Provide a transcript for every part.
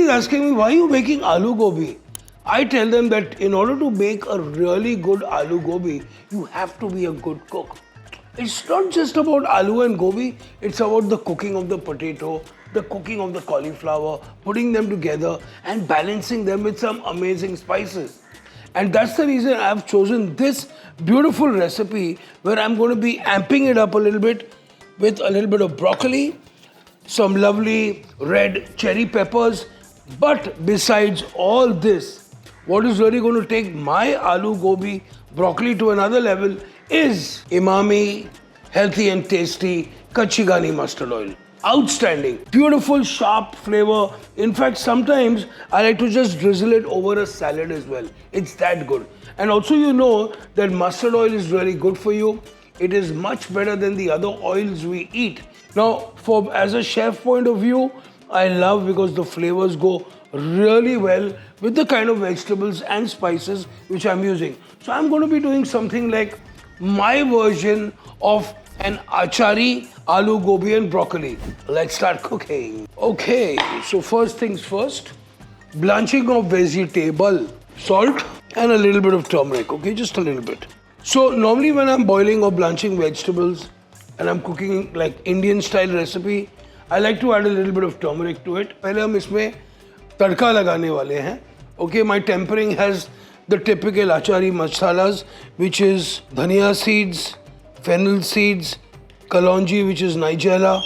is asking me, why are you making aloo gobi? I tell them that in order to make a really good aloo gobi, you have to be a good cook. It's not just about aloo and gobi, it's about the cooking of the potato, the cooking of the cauliflower, putting them together and balancing them with some amazing spices. And that's the reason I've chosen this beautiful recipe where I'm going to be amping it up a little bit with a little bit of broccoli, some lovely red cherry peppers. But besides all this, what is really going to take my aloo gobi broccoli to another level is Emami, healthy and tasty Kacchi Ghani mustard oil. Outstanding, beautiful, sharp flavor. In fact, sometimes I like to just drizzle it over a salad as well. It's that good. And also, you know that mustard oil is really good for you. It is much better than the other oils we eat. Now, as a chef point of view, I love because the flavors go really well with the kind of vegetables and spices which I'm using. So I'm going to be doing something like my version of an achari, aloo gobi and broccoli. Let's start cooking. Okay, so first things first, blanching of vegetable, salt and a little bit of turmeric, okay, just a little bit. So normally when I'm boiling or blanching vegetables and I'm cooking like Indian style recipe, I like to add a little bit of turmeric to it. पहले हम इसमें तड़का लगाने वाले हैं. Okay, my tempering has the typical achari masalas, which is dhania seeds, fennel seeds, kalonji, which is nigella,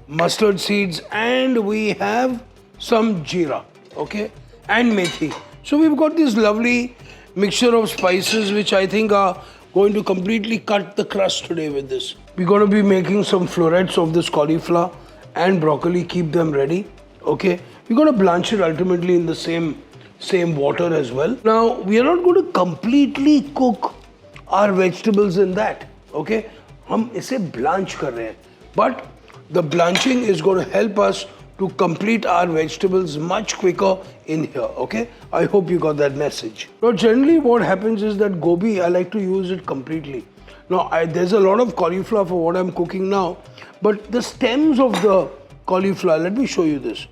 mustard seeds, and we have some jeera, okay, and methi. So we've got this lovely mixture of spices which I think are going to completely cut the crust today with this. We're going to be making some florets of this cauliflower and broccoli, keep them ready, okay. We're going to blanch it ultimately in the same water as well. Now, we are not going to completely cook our vegetables in that, okay. हम इसे blanch कर रहे हैं, but the blanching is going to help us to complete our vegetables much quicker in here, okay. I hope you got that message. Now, generally what happens is that gobi, I like to use it completely. Now, there's a lot of cauliflower for what I'm cooking now, but the stems of the cauliflower, let me show you this.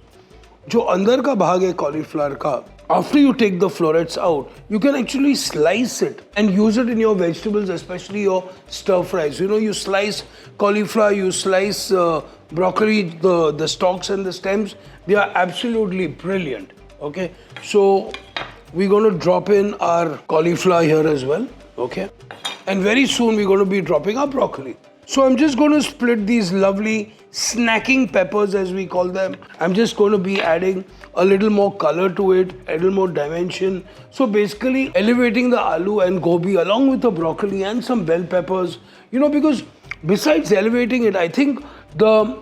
जो अंदर का भाग है cauliflower का, after you take the florets out, you can actually slice it and use it in your vegetables, especially your stir fries. You know, you slice cauliflower, you slice broccoli, the stalks and the stems. They are absolutely brilliant. Okay, so we're going to drop in our cauliflower here as well. Okay, and very soon we're going to be dropping our broccoli. So I'm just going to split these lovely snacking peppers, as we call them. I'm just going to be adding a little more color to it, a little more dimension. So basically elevating the aloo and gobi along with the broccoli and some bell peppers, you know, because besides elevating it, I think the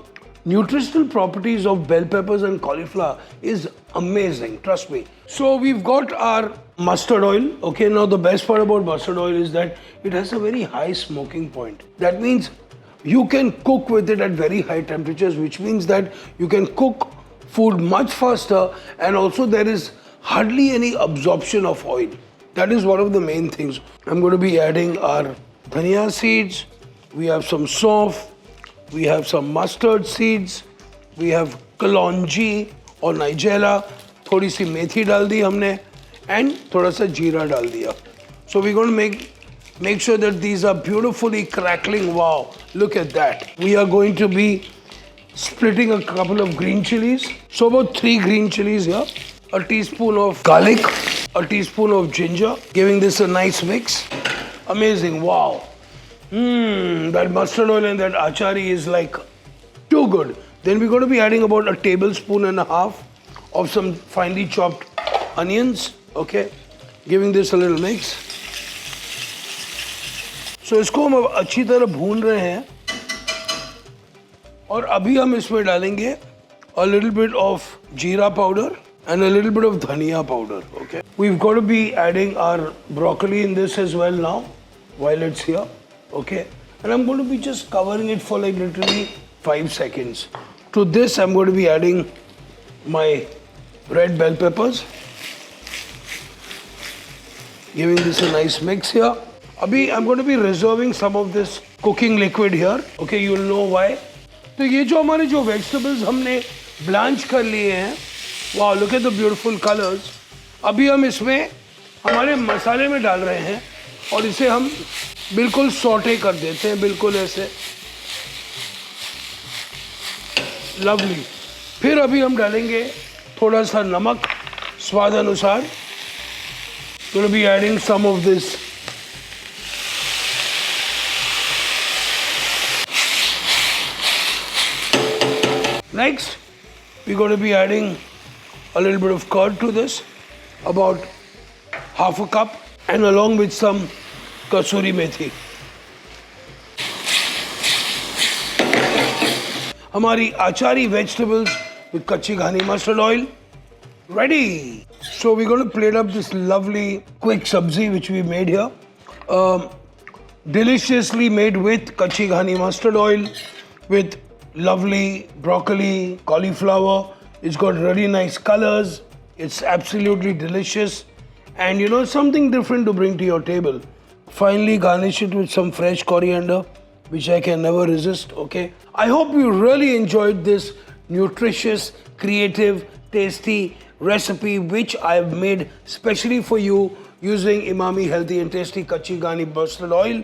nutritional properties of bell peppers and cauliflower is amazing, trust me. So we've got our mustard oil. Okay, now the best part about mustard oil is that it has a very high smoking point. That means you can cook with it at very high temperatures, which means that you can cook food much faster, and also there is hardly any absorption of oil. That is one of the main things. I'm going to be adding our dhania seeds. We have some sauf. We have some mustard seeds. We have kalonji or nigella. थोड़ी सी मेथी डाल दी हमने and थोड़ा सा जीरा डाल दिया. So we're going to make sure that these are beautifully crackling. Wow, look at that. We are going to be splitting a couple of green chilies. So about 3 green chilies here. A teaspoon of garlic. A teaspoon of ginger. Giving this a nice mix. Amazing, wow. That mustard oil and that achari is like too good. Then we're going to be adding about a tablespoon and a half of some finely chopped onions. Okay, giving this a little mix. So इसको हम अच्छी तरह भून रहे हैं और अभी हम इसमें डालेंगे a little bit of jeera powder and a little bit of dhania powder. Okay, we've got to be adding our broccoli in this as well now while it's here. Okay, and I'm going to be just covering it for like literally 5 seconds. To this I'm going to be adding my red bell peppers, giving this a nice mix here. Abhi I'm going to be reserving some of this cooking liquid here. Okay, you'll know why. तो ये जो हमारे जो vegetables हमने blanch कर लिए हैं, वाह, look at the beautiful colors. अभी हम इसमें हमारे मसाले में डाल रहे हैं और इसे हम बिल्कुल सौटे कर देते हैं, बिल्कुल ऐसे. लवली. फिर अभी हम डालेंगे थोड़ा सा नमक स्वाद अनुसार. Going to be adding some of this. Next, we're going to be adding a little bit of curd to this, about half a cup, and along with some kasuri methi. Hamari achari vegetables with Kacchi Ghani mustard oil ready. So we're going to plate up this lovely quick sabzi which we made here. Deliciously made with Kacchi Ghani mustard oil, with lovely broccoli, cauliflower. It's got really nice colors. It's absolutely delicious. And you know, something different to bring to your table. Finally garnish it with some fresh coriander, which I can never resist, okay? I hope you really enjoyed this nutritious, creative, tasty recipe which I've made specially for you using Emami healthy and tasty Kacchi Ghani mustard oil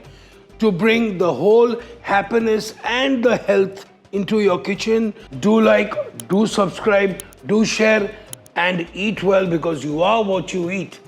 to bring the whole happiness and the health into your kitchen. Do like, do subscribe, do share, and eat well because you are what you eat.